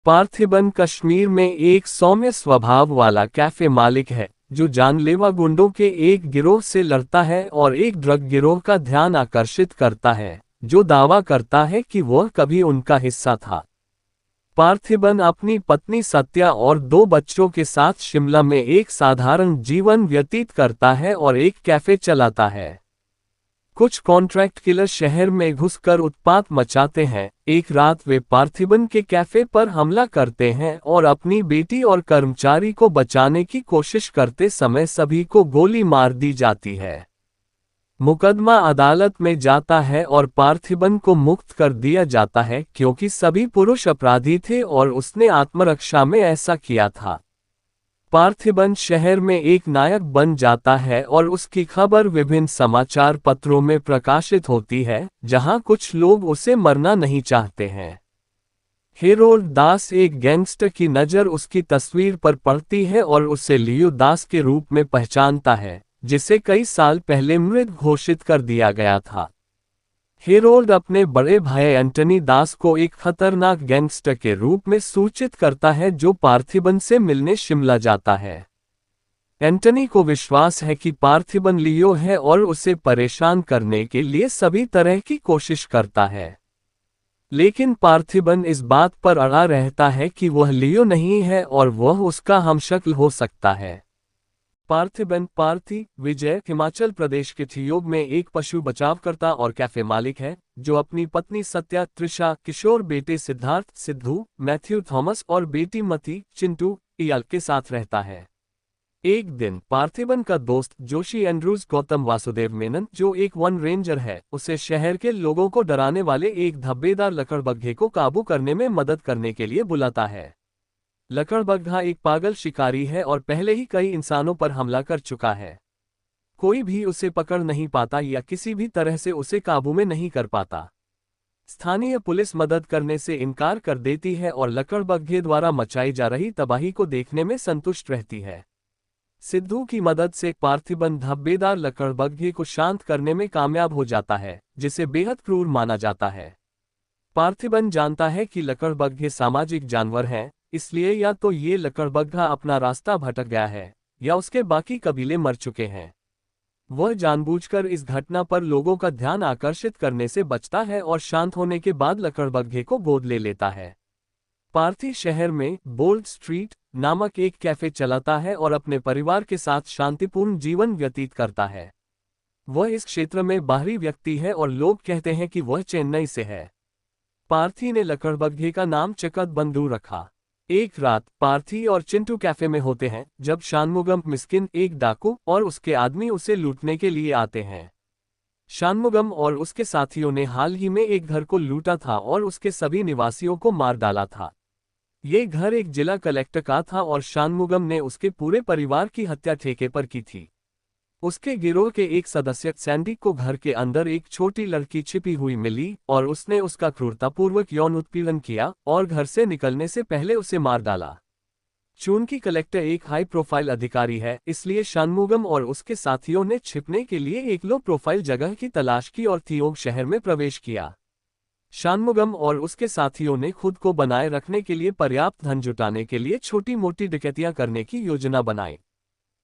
पार्थिबन कश्मीर में एक सौम्य स्वभाव वाला कैफे मालिक है जो जानलेवा गुंडों के एक गिरोह से लड़ता है और एक ड्रग गिरोह का ध्यान आकर्षित करता है जो दावा करता है कि वह कभी उनका हिस्सा था। पार्थिबन अपनी पत्नी सत्या और 2 बच्चों के साथ शिमला में एक साधारण जीवन व्यतीत करता है और एक कैफे चलाता है। कुछ कॉन्ट्रैक्ट किलर शहर में घुसकर उत्पात मचाते हैं। एक रात वे पार्थिबन के कैफे पर हमला करते हैं और अपनी बेटी और कर्मचारी को बचाने की कोशिश करते समय सभी को गोली मार दी जाती है। मुकदमा अदालत में जाता है और पार्थिबन को मुक्त कर दिया जाता है क्योंकि सभी पुरुष अपराधी थे और उसने आत्मरक्षा में ऐसा किया था। पार्थिबन शहर में एक नायक बन जाता है और उसकी खबर विभिन्न समाचार पत्रों में प्रकाशित होती है, जहां कुछ लोग उसे मरना नहीं चाहते हैं। हेरोल्ड दास एक गैंगस्टर की नज़र उसकी तस्वीर पर पड़ती है और उसे लियो दास के रूप में पहचानता है, जिसे कई साल पहले मृत घोषित कर दिया गया था। हेरोल्ड अपने बड़े भाई एंटनी दास को एक खतरनाक गैंगस्टर के रूप में सूचित करता है जो पार्थिबन से मिलने शिमला जाता है। एंटनी को विश्वास है कि पार्थिबन लियो है और उसे परेशान करने के लिए सभी तरह की कोशिश करता है, लेकिन पार्थिबन इस बात पर अड़ा रहता है कि वह लियो नहीं है और वह उसका हमशक्ल हो सकता है। पार्थिबन पार्थी विजय हिमाचल प्रदेश के ठियोग में एक पशु बचावकर्ता और कैफे मालिक है जो अपनी पत्नी सत्या, त्रिशा, किशोर, बेटे सिद्धार्थ, सिद्धू, मैथ्यू थॉमस और बेटी मती, चिंटू, इयाल के साथ रहता है। एक दिन पार्थिबन का दोस्त जोशी एंड्रूज गौतम वासुदेव मेनन, जो एक वन रेंजर है, उसे शहर के लोगों को डराने वाले एक धब्बेदार लकड़बग्घे को काबू करने में मदद करने के लिए बुलाता है। लकड़बग्घा एक पागल शिकारी है और पहले ही कई इंसानों पर हमला कर चुका है। कोई भी उसे पकड़ नहीं पाता या किसी भी तरह से उसे काबू में नहीं कर पाता। स्थानीय पुलिस मदद करने से इनकार कर देती है और लकड़बग्घे द्वारा मचाई जा रही तबाही को देखने में संतुष्ट रहती है। सिद्धू की मदद से पार्थिबन धब्बेदार लकड़बग्घे को शांत करने में कामयाब हो जाता है, जिसे बेहद क्रूर माना जाता है। पार्थिबन जानता है कि लकड़बग्घे सामाजिक जानवर हैं, इसलिए या तो ये लकड़बग्घा अपना रास्ता भटक गया है या उसके बाकी कबीले मर चुके हैं। वह जानबूझकर इस घटना पर लोगों का ध्यान आकर्षित करने से बचता है और शांत होने के बाद लकड़बग्घे को गोद ले लेता है। पार्थी शहर में बोल्ड स्ट्रीट नामक एक कैफे चलाता है और अपने परिवार के साथ शांतिपूर्ण जीवन व्यतीत करता है। वह इस क्षेत्र में बाहरी व्यक्ति है और लोग कहते हैं कि वह चेन्नई से है। पार्थी ने लकड़बग्घे का नाम चकत बंधु रखा। एक रात पार्थी और चिंटू कैफे में होते हैं जब शानमुगम मिस्किन, एक डाकू, और उसके आदमी उसे लूटने के लिए आते हैं। शानमुगम और उसके साथियों ने हाल ही में एक घर को लूटा था और उसके सभी निवासियों को मार डाला था। ये घर एक जिला कलेक्टर का था और शानमुगम ने उसके पूरे परिवार की हत्या ठेके पर की थी। उसके गिरोह के एक सदस्य सैंडी को घर के अंदर एक छोटी लड़की छिपी हुई मिली और उसने उसका क्रूरतापूर्वक यौन उत्पीड़न किया और घर से निकलने से पहले उसे मार डाला। चूंकि कलेक्टर एक हाई प्रोफाइल अधिकारी है, इसलिए शानमुगम और उसके साथियों ने छिपने के लिए एक लो प्रोफाइल जगह की तलाश की और थियोग शहर में प्रवेश किया। शानमुगम और उसके साथियों ने खुद को बनाए रखने के लिए पर्याप्त धन जुटाने के लिए छोटी मोटी डकैतियां करने की योजना बनाई।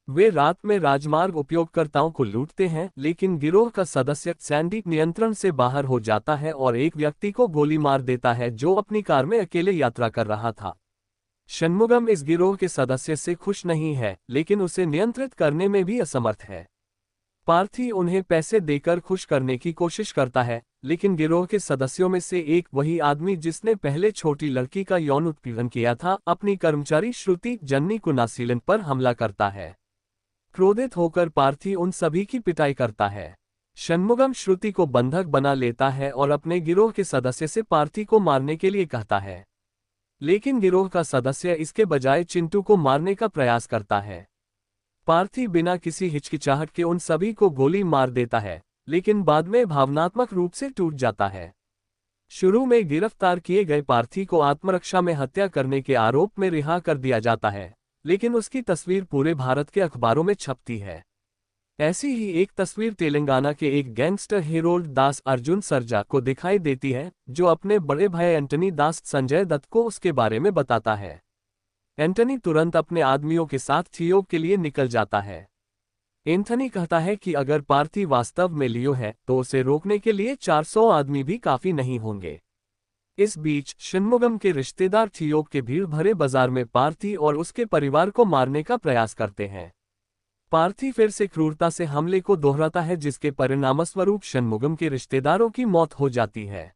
वे रात में राजमार्ग उपयोगकर्ताओं को लूटते हैं, लेकिन गिरोह का सदस्य सैंडी नियंत्रण से बाहर हो जाता है और एक व्यक्ति को गोली मार देता है जो अपनी कार में अकेले यात्रा कर रहा था। षणमुगम इस गिरोह के सदस्य से खुश नहीं है, लेकिन उसे नियंत्रित करने में भी असमर्थ है। पार्थी उन्हें पैसे देकर खुश करने की कोशिश करता है, लेकिन गिरोह के सदस्यों में से एक, वही आदमी जिसने पहले छोटी लड़की का यौन उत्पीड़न किया था, अपनी कर्मचारी श्रुति जन्नी कुनासीलन पर हमला करता है। क्रोधित होकर पार्थी उन सभी की पिटाई करता है। षणमुगम श्रुति को बंधक बना लेता है और अपने गिरोह के सदस्य से पार्थी को मारने के लिए कहता है, लेकिन गिरोह का सदस्य इसके बजाय चिंटू को मारने का प्रयास करता है। पार्थी बिना किसी हिचकिचाहट के उन सभी को गोली मार देता है, लेकिन बाद में भावनात्मक रूप से टूट जाता है। शुरू में गिरफ्तार किए गए पार्थी को आत्मरक्षा में हत्या करने के आरोप में रिहा कर दिया जाता है, लेकिन उसकी तस्वीर पूरे भारत के अखबारों में छपती है। ऐसी ही एक तस्वीर तेलंगाना के एक गैंगस्टर हेरोल्ड दास अर्जुन सरजा को दिखाई देती है, जो अपने बड़े भाई एंटनी दास संजय दत्त को उसके बारे में बताता है। एंटनी तुरंत अपने आदमियों के साथ थियो के लिए निकल जाता है। एंथनी कहता है कि अगर पार्थी वास्तव में लियो है तो उसे रोकने के लिए 400 आदमी भी काफी नहीं होंगे। इस बीच शनमुगम के रिश्तेदार थियो के भीड़ भरे बाजार में पार्थी और उसके परिवार को मारने का प्रयास करते हैं। पार्थी फिर से क्रूरता से हमले को दोहराता है, जिसके परिणामस्वरूप शनमुगम के रिश्तेदारों की मौत हो जाती है।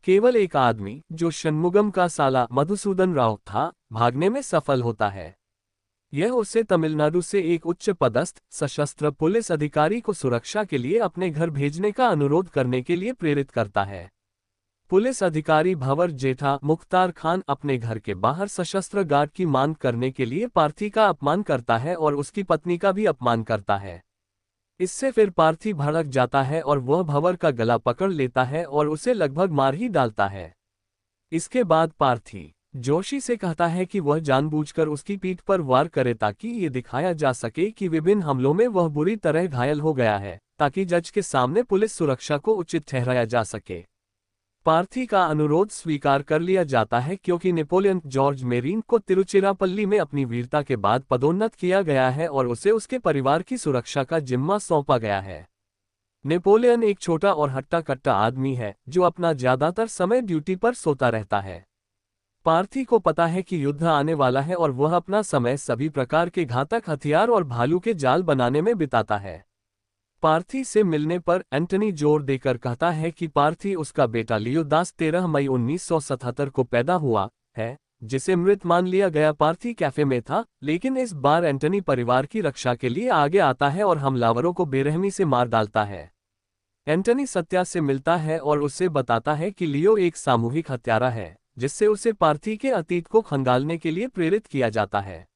केवल एक आदमी, जो शनमुगम का साला मधुसूदन राव था, भागने में सफल होता है। यह उसे तमिलनाडु से एक उच्च पदस्थ सशस्त्र पुलिस अधिकारी को सुरक्षा के लिए अपने घर भेजने का अनुरोध करने के लिए प्रेरित करता है। पुलिस अधिकारी भंवर जेठा मुख्तार खान अपने घर के बाहर सशस्त्र गार्ड की मांग करने के लिए पार्थी का अपमान करता है और उसकी पत्नी का भी अपमान करता है। इससे फिर पार्थी भड़क जाता है और वह भंवर का गला पकड़ लेता है और उसे लगभग मार ही डालता है। इसके बाद पार्थी जोशी से कहता है कि वह जानबूझकर उसकी पीठ पर वार करे ताकि ये दिखाया जा सके कि विभिन्न हमलों में वह बुरी तरह घायल हो गया है, ताकि जज के सामने पुलिस सुरक्षा को उचित ठहराया जा सके। पार्थी का अनुरोध स्वीकार कर लिया जाता है क्योंकि नेपोलियन जॉर्ज मेरीन को तिरुचिरापल्ली में अपनी वीरता के बाद पदोन्नत किया गया है और उसे उसके परिवार की सुरक्षा का जिम्मा सौंपा गया है। नेपोलियन एक छोटा और हट्टा कट्टा आदमी है जो अपना ज्यादातर समय ड्यूटी पर सोता रहता है। पार्थी को पता है कि युद्ध आने वाला है और वह अपना समय सभी प्रकार के घातक हथियार और भालू के जाल बनाने में बिताता है। पार्थी से मिलने पर एंटनी जोर देकर कहता है कि पार्थी उसका बेटा लियो दास 13 मई 1977 को पैदा हुआ है, जिसे मृत मान लिया गया पार्थी कैफे में था, लेकिन इस बार एंटनी परिवार की रक्षा के लिए आगे आता है और हमलावरों को बेरहमी से मार डालता है। एंटनी सत्या से मिलता है और उसे बताता है कि लियो एक सामूहिक हत्यारा है, जिससे उसे पार्थी के अतीत को खंगालने के लिए प्रेरित किया जाता है।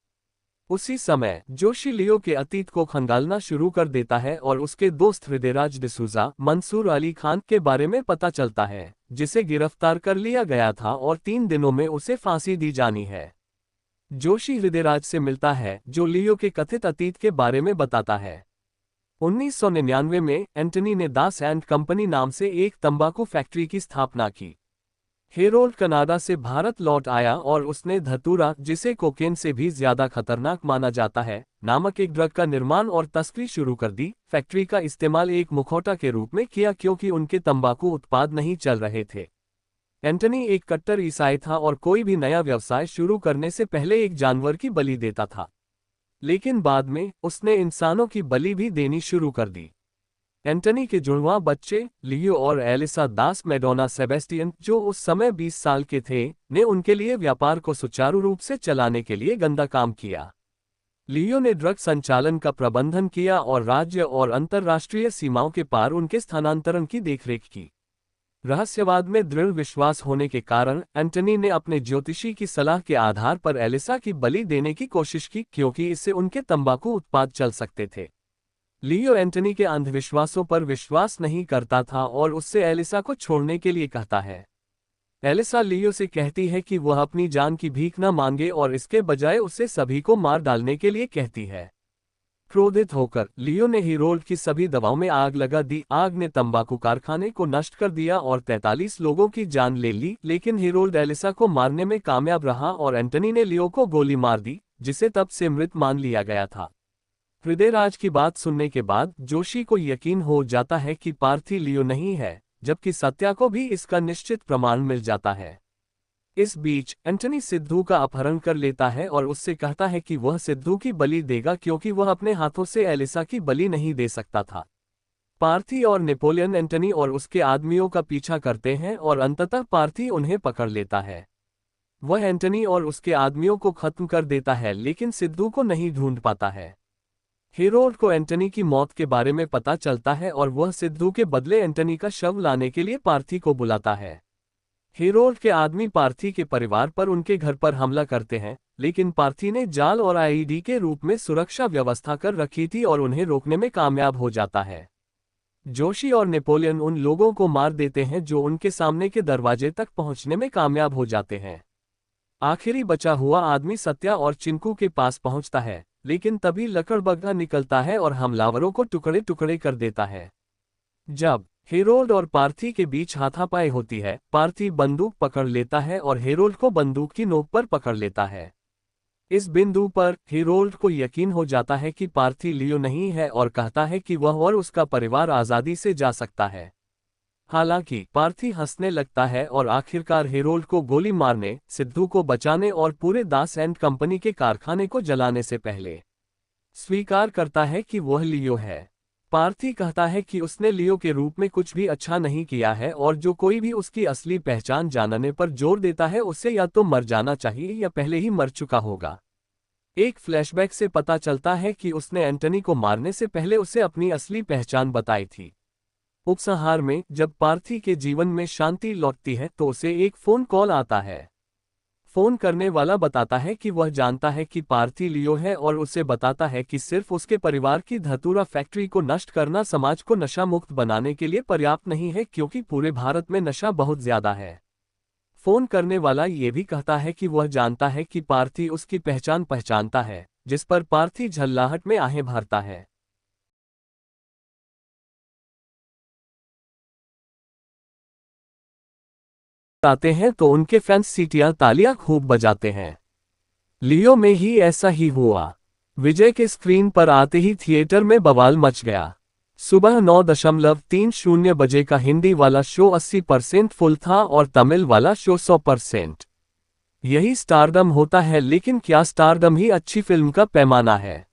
उसी समय जोशी लियो के अतीत को खंगालना शुरू कर देता है और उसके दोस्त हृदयराज डिसूजा मंसूर अली खान के बारे में पता चलता है, जिसे गिरफ्तार कर लिया गया था और 3 दिनों में उसे फांसी दी जानी है। जोशी हृदयराज से मिलता है, जो लियो के कथित अतीत के बारे में बताता है। 1999 में एंटनी ने दास एंड कंपनी नाम से एक तंबाकू फैक्ट्री की स्थापना की। हेरोल्ड कनाडा से भारत लौट आया और उसने धतूरा, जिसे कोकेन से भी ज्यादा खतरनाक माना जाता है, नामक एक ड्रग का निर्माण और तस्करी शुरू कर दी। फैक्ट्री का इस्तेमाल एक मुखौटा के रूप में किया क्योंकि उनके तंबाकू उत्पाद नहीं चल रहे थे। एंटनी एक कट्टर ईसाई था और कोई भी नया व्यवसाय शुरू करने से पहले एक जानवर की बलि देता था, लेकिन बाद में उसने इंसानों की बलि भी देनी शुरू कर दी। एंटनी के जुड़वां बच्चे लियो और एलिसा दास मैडोना सेबेस्टियन, जो उस समय 20 साल के थे, ने उनके लिए व्यापार को सुचारू रूप से चलाने के लिए गंदा काम किया। लियो ने ड्रग संचालन का प्रबंधन किया और राज्य और अंतर्राष्ट्रीय सीमाओं के पार उनके स्थानांतरण की देखरेख की। रहस्यवाद में दृढ़ विश्वास होने के कारण एंटनी ने अपने ज्योतिषी की सलाह के आधार पर एलिसा की बलि देने की कोशिश की, क्योंकि इससे उनके तंबाकू उत्पाद चल सकते थे। लियो एंटनी के अंधविश्वासों पर विश्वास नहीं करता था और उससे एलिसा को छोड़ने के लिए कहता है। एलिसा लियो से कहती है कि वह अपनी जान की भीख न मांगे और इसके बजाय उसे सभी को मार डालने के लिए कहती है। क्रोधित होकर लियो ने हेरोल्ड की सभी दवाओं में आग लगा दी। आग ने तंबाकू कारखाने को नष्ट कर दिया और 43 लोगों की जान ले ली, लेकिन हेरोल्ड एलिसा को मारने में कामयाब रहा और एंटनी ने लियो को गोली मार दी, जिसे तब से मृत मान लिया गया था। हृदयराज की बात सुनने के बाद जोशी को यकीन हो जाता है कि पार्थी लियो नहीं है, जबकि सत्या को भी इसका निश्चित प्रमाण मिल जाता है। इस बीच एंटनी सिद्धू का अपहरण कर लेता है और उससे कहता है कि वह सिद्धू की बलि देगा, क्योंकि वह अपने हाथों से एलिसा की बलि नहीं दे सकता था। पार्थी और नेपोलियन एंटनी और उसके आदमियों का पीछा करते हैं और अंततः पार्थी उन्हें पकड़ लेता है। वह एंटनी और उसके आदमियों को खत्म कर देता है, लेकिन सिद्धू को नहीं ढूंढ पाता है। हेरोल्ड को एंटनी की मौत के बारे में पता चलता है और वह सिद्धू के बदले एंटनी का शव लाने के लिए पार्थी को बुलाता है। हेरोल्ड के आदमी पार्थी के परिवार पर उनके घर पर हमला करते हैं, लेकिन पार्थी ने जाल और आईईडी के रूप में सुरक्षा व्यवस्था कर रखी थी और उन्हें रोकने में कामयाब हो जाता है। जोशी और नेपोलियन उन लोगों को मार देते हैं जो उनके सामने के दरवाजे तक पहुंचने में कामयाब हो जाते हैं। आखिरी बचा हुआ आदमी सत्या और चिंकू के पास पहुंचता है, लेकिन तभी लकड़बग्घा निकलता है और हमलावरों को टुकड़े टुकड़े कर देता है। जब हेरोल्ड और पार्थी के बीच हाथापाई होती है, पार्थी बंदूक पकड़ लेता है और हेरोल्ड को बंदूक की नोक पर पकड़ लेता है। इस बिंदु पर हेरोल्ड को यकीन हो जाता है कि पार्थी लियो नहीं है और कहता है कि वह और उसका परिवार आज़ादी से जा सकता है। हालांकि पार्थी हंसने लगता है और आखिरकार हेरोल्ड को गोली मारने, सिद्धू को बचाने और पूरे दास एंड कंपनी के कारखाने को जलाने से पहले स्वीकार करता है कि वह लियो है। पार्थी कहता है कि उसने लियो के रूप में कुछ भी अच्छा नहीं किया है और जो कोई भी उसकी असली पहचान जानने पर जोर देता है उसे या तो मर जाना चाहिए या पहले ही मर चुका होगा। एक फ्लैशबैक से पता चलता है कि उसने एंटनी को मारने से पहले उसे अपनी असली पहचान बताई थी। उपसंहार में जब पार्थी के जीवन में शांति लौटती है तो उसे एक फोन कॉल आता है। फोन करने वाला बताता है कि वह जानता है कि पार्थी लियो है और उसे बताता है कि सिर्फ उसके परिवार की धतूरा फैक्ट्री को नष्ट करना समाज को नशा मुक्त बनाने के लिए पर्याप्त नहीं है, क्योंकि पूरे भारत में नशा बहुत ज्यादा है। फोन करने वाला ये भी कहता है कि वह जानता है कि पार्थी उसकी पहचान पहचानता है, जिस पर पार्थी झल्लाहट में आहें भरता है। आते हैं तो उनके फैंस सीटियां तालियां खूब बजाते हैं। लियो में ही ऐसा ही हुआ। विजय के स्क्रीन पर आते ही थिएटर में बवाल मच गया। सुबह 9:30 बजे का हिंदी वाला शो 80% फुल था और तमिल वाला शो 100%। यही स्टारडम होता है, लेकिन क्या स्टारडम ही अच्छी फिल्म का पैमाना है?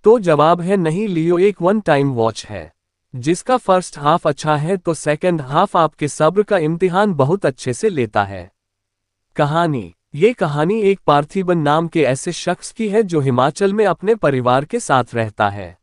तो जवाब है नहीं। लियो एक वन टाइम वॉच है। जिसका फर्स्ट हाफ अच्छा है तो सेकंड हाफ आपके सब्र का इम्तिहान बहुत अच्छे से लेता है। कहानी। ये कहानी एक पार्थिबन नाम के ऐसे शख्स की है जो हिमाचल में अपने परिवार के साथ रहता है।